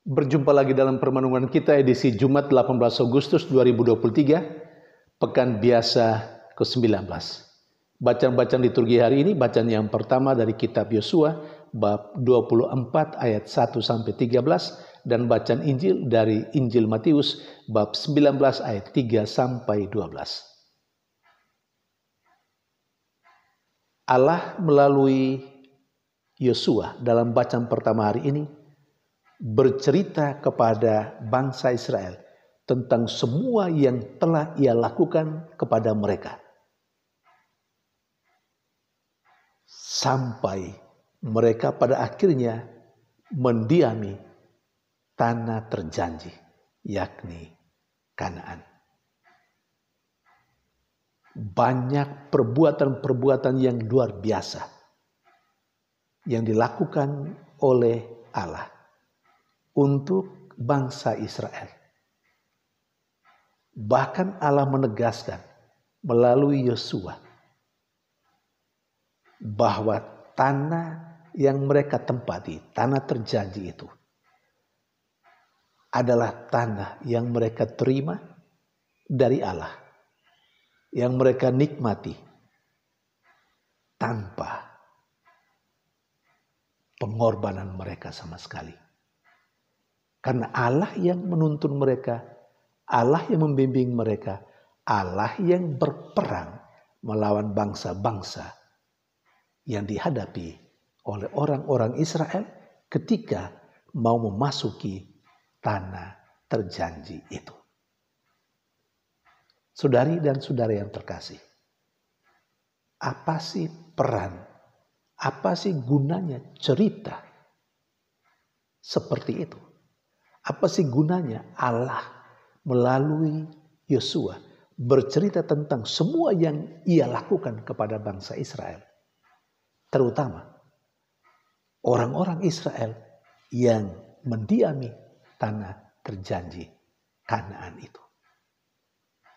Berjumpa lagi dalam permenungan kita edisi Jumat 18 Agustus 2023, Pekan Biasa ke-19. Bacaan-bacaan liturgi hari ini, bacaan yang pertama dari kitab Yosua, bab 24 ayat 1-13, dan bacaan Injil dari Injil Matius, bab 19 ayat 3-12. Allah melalui Yosua dalam bacaan pertama hari ini bercerita kepada bangsa Israel tentang semua yang telah ia lakukan kepada mereka. Sampai mereka pada akhirnya mendiami tanah terjanji, yakni Kanaan. Banyak perbuatan-perbuatan yang luar biasa yang dilakukan oleh Allah untuk bangsa Israel. Bahkan Allah menegaskan melalui Yosua bahwa tanah yang mereka tempati, tanah terjanji itu adalah tanah yang mereka terima dari Allah, yang mereka nikmati tanpa pengorbanan mereka sama sekali. Karena Allah yang menuntun mereka, Allah yang membimbing mereka, Allah yang berperang melawan bangsa-bangsa yang dihadapi oleh orang-orang Israel ketika mau memasuki tanah terjanji itu. Saudari dan saudara yang terkasih, apa sih peran, apa sih gunanya cerita seperti itu? Apa sih gunanya Allah melalui Yosua bercerita tentang semua yang ia lakukan kepada bangsa Israel? Terutama orang-orang Israel yang mendiami tanah terjanji Kanaan itu.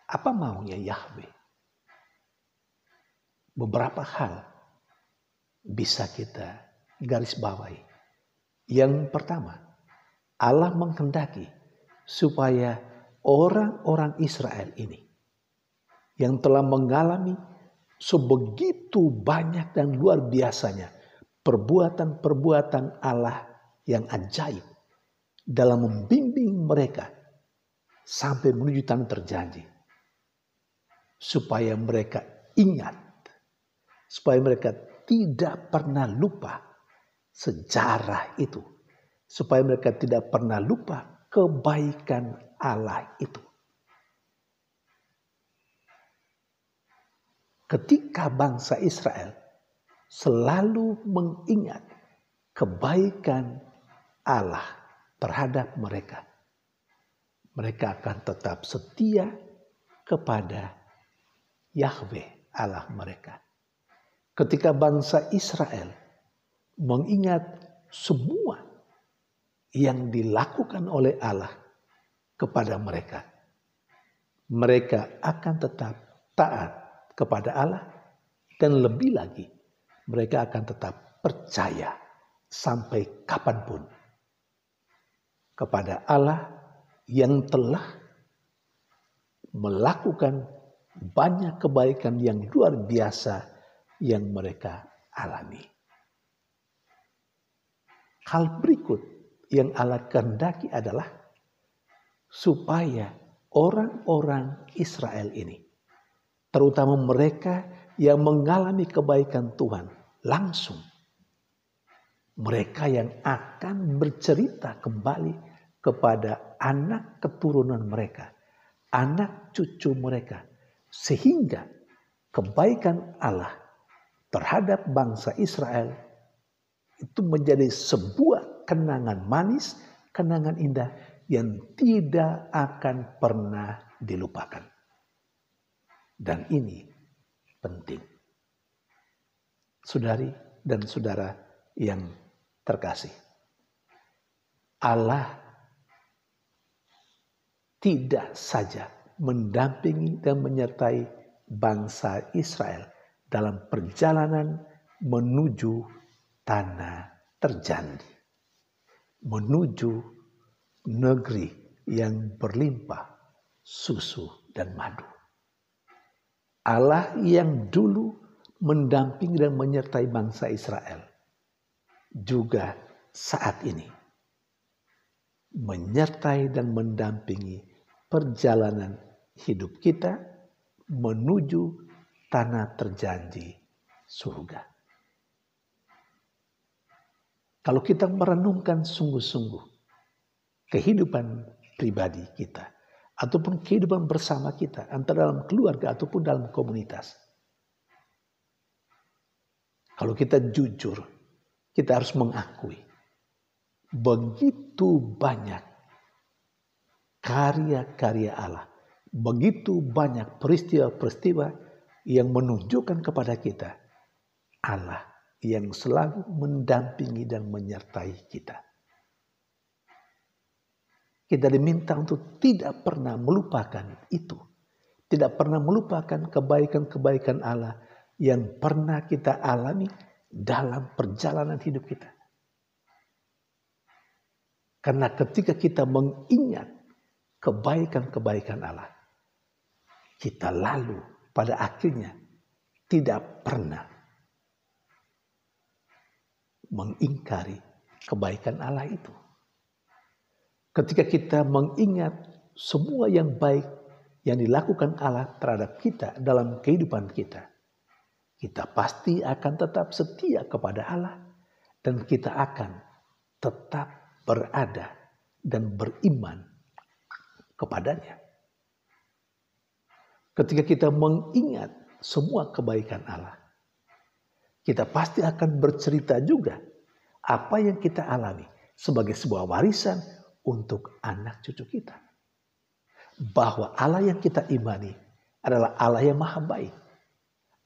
Apa maunya Yahweh? Beberapa hal bisa kita garis bawahi. Yang pertama, Allah menghendaki supaya orang-orang Israel ini yang telah mengalami sebegitu banyak dan luar biasanya perbuatan-perbuatan Allah yang ajaib dalam membimbing mereka sampai menuju tanah terjanji, supaya mereka ingat, supaya mereka tidak pernah lupa sejarah itu, supaya mereka tidak pernah lupa kebaikan Allah itu. Ketika bangsa Israel selalu mengingat kebaikan Allah terhadap mereka, mereka akan tetap setia kepada Yahweh Allah mereka. Ketika bangsa Israel mengingat semua yang dilakukan oleh Allah kepada mereka, mereka akan tetap taat kepada Allah, dan lebih lagi mereka akan tetap percaya sampai kapanpun kepada Allah yang telah melakukan banyak kebaikan yang luar biasa yang mereka alami. Hal berikut yang Allah kehendaki adalah supaya orang-orang Israel ini, terutama mereka yang mengalami kebaikan Tuhan langsung, mereka yang akan bercerita kembali kepada anak keturunan mereka, anak cucu mereka, sehingga kebaikan Allah terhadap bangsa Israel itu menjadi sebuah kenangan manis, kenangan indah yang tidak akan pernah dilupakan. Dan ini penting. Saudari dan saudara yang terkasih, Allah tidak saja mendampingi dan menyertai bangsa Israel dalam perjalanan menuju tanah terjanji, menuju negeri yang berlimpah susu dan madu. Allah yang dulu mendampingi dan menyertai bangsa Israel juga saat ini menyertai dan mendampingi perjalanan hidup kita menuju tanah terjanji surga. Kalau kita merenungkan sungguh-sungguh kehidupan pribadi kita ataupun kehidupan bersama kita, antara dalam keluarga ataupun dalam komunitas. Kalau kita jujur, kita harus mengakui begitu banyak karya-karya Allah, begitu banyak peristiwa-peristiwa yang menunjukkan kepada kita Allah yang selalu mendampingi dan menyertai kita. Kita diminta untuk tidak pernah melupakan itu. Tidak pernah melupakan kebaikan-kebaikan Allah yang pernah kita alami dalam perjalanan hidup kita. Karena ketika kita mengingat kebaikan-kebaikan Allah, kita lalu pada akhirnya tidak pernah mengingkari kebaikan Allah itu. Ketika kita mengingat semua yang baik yang dilakukan Allah terhadap kita dalam kehidupan kita, kita pasti akan tetap setia kepada Allah dan kita akan tetap berada dan beriman kepadanya. Ketika kita mengingat semua kebaikan Allah, kita pasti akan bercerita juga apa yang kita alami sebagai sebuah warisan untuk anak cucu kita. Bahwa Allah yang kita imani adalah Allah yang maha baik.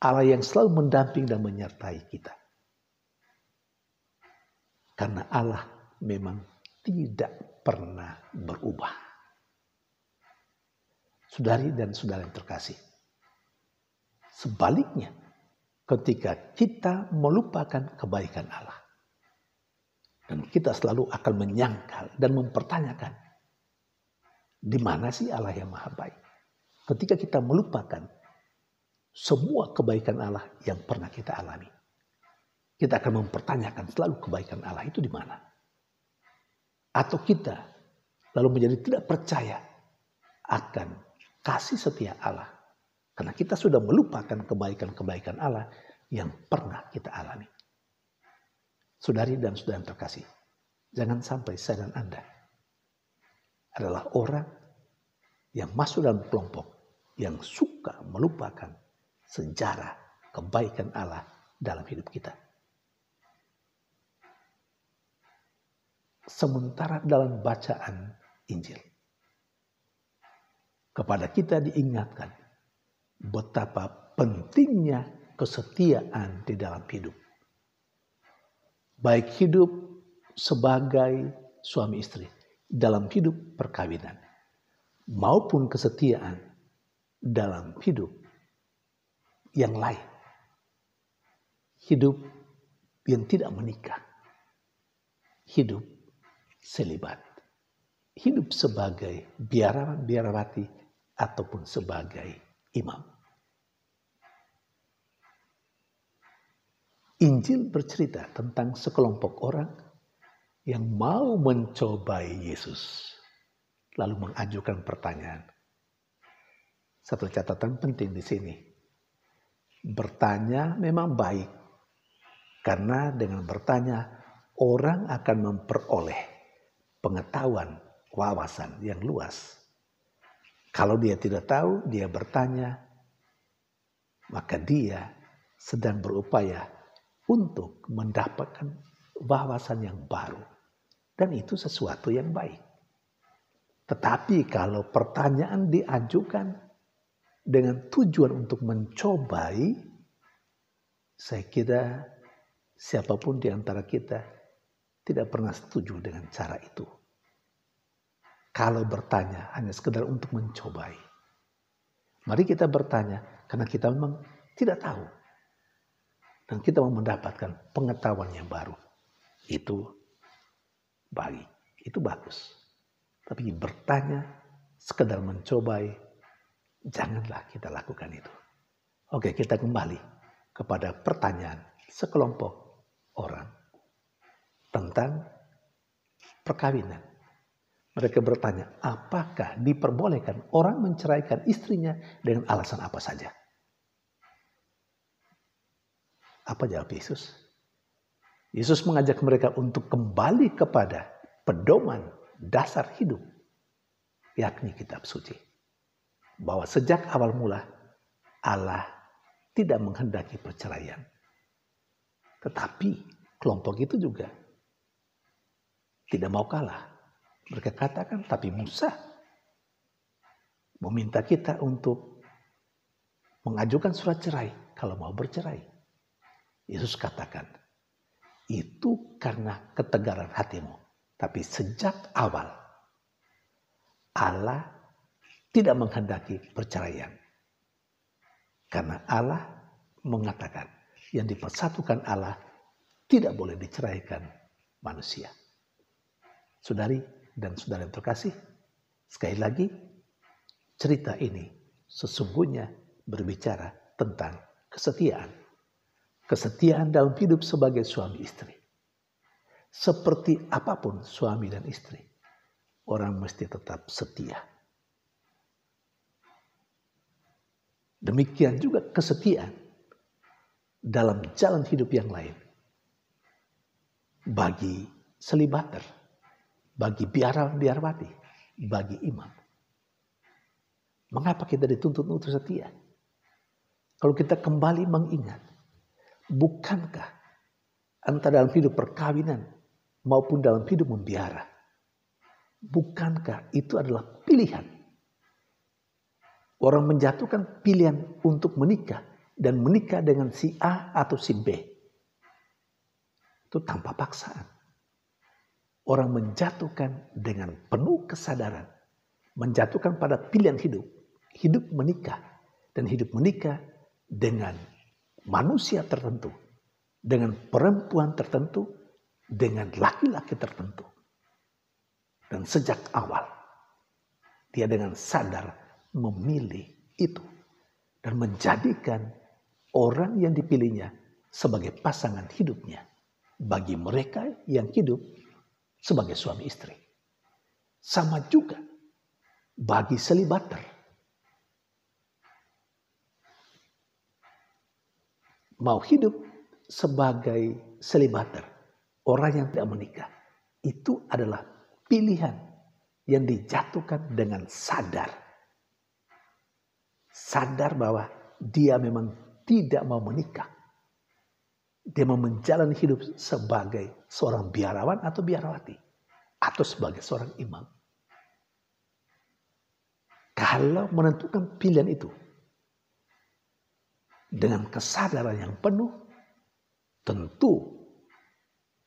Allah yang selalu mendamping dan menyertai kita. Karena Allah memang tidak pernah berubah. Saudari dan saudara yang terkasih. Sebaliknya, ketika kita melupakan kebaikan Allah, dan kita selalu akan menyangkal dan mempertanyakan, di mana sih Allah yang maha baik? Ketika kita melupakan semua kebaikan Allah yang pernah kita alami, kita akan mempertanyakan selalu kebaikan Allah itu di mana? Atau kita lalu menjadi tidak percaya akan kasih setia Allah. Karena kita sudah melupakan kebaikan-kebaikan Allah yang pernah kita alami. Saudari dan saudara yang terkasih, jangan sampai saya dan Anda adalah orang yang masuk dalam kelompok yang suka melupakan sejarah kebaikan Allah dalam hidup kita. Sementara dalam bacaan Injil, kepada kita diingatkan betapa pentingnya kesetiaan di dalam hidup. Baik hidup sebagai suami istri dalam hidup perkawinan, maupun kesetiaan dalam hidup yang lain. Hidup yang tidak menikah, hidup selibat, hidup sebagai biarawan, biarawati, ataupun sebagai imam. Injil bercerita tentang sekelompok orang yang mau mencobai Yesus, lalu mengajukan pertanyaan. Satu catatan penting di sini. Bertanya memang baik, karena dengan bertanya orang akan memperoleh pengetahuan, wawasan yang luas. Kalau dia tidak tahu, dia bertanya, maka dia sedang berupaya untuk mendapatkan wawasan yang baru. Dan itu sesuatu yang baik. Tetapi kalau pertanyaan diajukan dengan tujuan untuk mencobai, saya kira siapapun di antara kita tidak pernah setuju dengan cara itu. Kalau bertanya hanya sekedar untuk mencobai. Mari kita bertanya karena kita memang tidak tahu. Dan kita mau mendapatkan pengetahuan yang baru. Itu baik, itu bagus. Tapi bertanya, sekedar mencobai, janganlah kita lakukan itu. Oke, kita kembali kepada pertanyaan sekelompok orang tentang perkawinan. Mereka bertanya, apakah diperbolehkan orang menceraikan istrinya dengan alasan apa saja? Apa jawab Yesus? Yesus mengajak mereka untuk kembali kepada pedoman dasar hidup, yakni kitab suci. Bahwa sejak awal mula Allah tidak menghendaki perceraian. Tetapi kelompok itu juga tidak mau kalah. Mereka katakan, tapi Musa meminta kita untuk mengajukan surat cerai kalau mau bercerai. Yesus katakan, itu karena ketegaran hatimu. Tapi sejak awal Allah tidak menghendaki perceraian. Karena Allah mengatakan yang dipersatukan Allah tidak boleh diceraikan manusia. Saudari dan saudara yang terkasih, sekali lagi cerita ini sesungguhnya berbicara tentang kesetiaan. Kesetiaan dalam hidup sebagai suami istri. Seperti apapun suami dan istri, orang mesti tetap setia. Demikian juga kesetiaan dalam jalan hidup yang lain. Bagi selibater, bagi biarwati, bagi imam. Mengapa kita dituntut untuk setia? Kalau kita kembali mengingat, bukankah antara dalam hidup perkawinan maupun dalam hidup membiara, bukankah itu adalah pilihan? Orang menjatuhkan pilihan untuk menikah dan menikah dengan si A atau si B. Itu tanpa paksaan. Orang menjatuhkan dengan penuh kesadaran. Menjatuhkan pada pilihan hidup. Hidup menikah. Dan hidup menikah dengan manusia tertentu. Dengan perempuan tertentu. Dengan laki-laki tertentu. Dan sejak awal. Dia dengan sadar memilih itu. Dan menjadikan orang yang dipilihnya sebagai pasangan hidupnya. Bagi mereka yang hidup sebagai suami istri. Sama juga bagi selibater. Mau hidup sebagai selibater, orang yang tidak menikah, itu adalah pilihan yang dijatuhkan dengan sadar. Sadar bahwa dia memang tidak mau menikah. Dia mau menjalani hidup sebagai seorang biarawan atau biarawati. Atau sebagai seorang imam. Kalau menentukan pilihan itu. Dengan kesadaran yang penuh. Tentu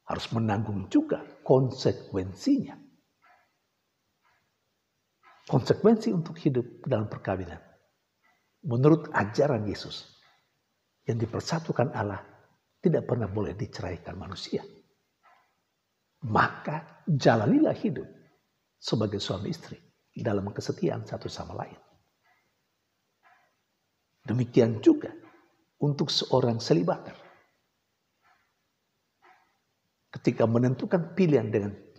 harus menanggung juga konsekuensinya. Konsekuensi untuk hidup dalam perkawinan. Menurut ajaran Yesus. Yang dipersatukan Allah. Tidak pernah boleh diceraikan manusia. Maka jalanilah hidup sebagai suami istri dalam kesetiaan satu sama lain. Demikian juga untuk seorang selibater. Ketika menentukan pilihan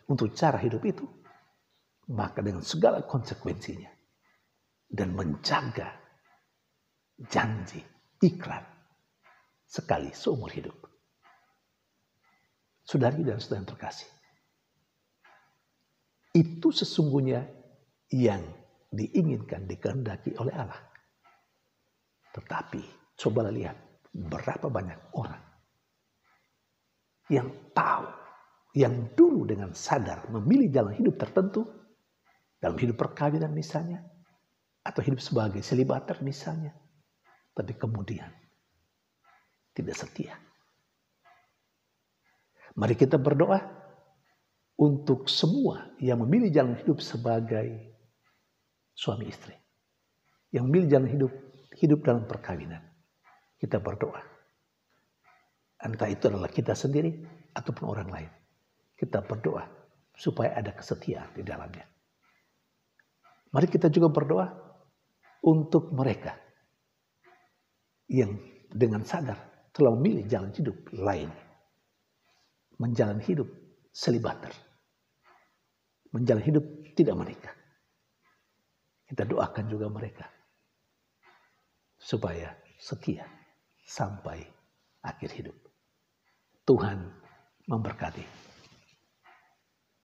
untuk cara hidup itu, maka dengan segala konsekuensinya dan menjaga janji, ikrar sekali seumur hidup. Saudari dan saudara yang terkasih. Itu sesungguhnya yang diinginkan, dikehendaki oleh Allah. Tetapi cobalah lihat berapa banyak orang yang tahu, yang dulu dengan sadar memilih jalan hidup tertentu, dalam hidup perkawinan misalnya, atau hidup sebagai selibater misalnya, tapi kemudian tidak setia. Mari kita berdoa untuk semua yang memilih jalan hidup sebagai suami istri. Yang memilih jalan hidup dalam perkawinan. Kita berdoa. Entah itu adalah kita sendiri ataupun orang lain. Kita berdoa supaya ada kesetiaan di dalamnya. Mari kita juga berdoa untuk mereka yang dengan sadar telah memilih jalan hidup lain. Menjalani hidup selibater. Menjalani hidup tidak menikah. Kita doakan juga mereka. Supaya setia sampai akhir hidup. Tuhan memberkati.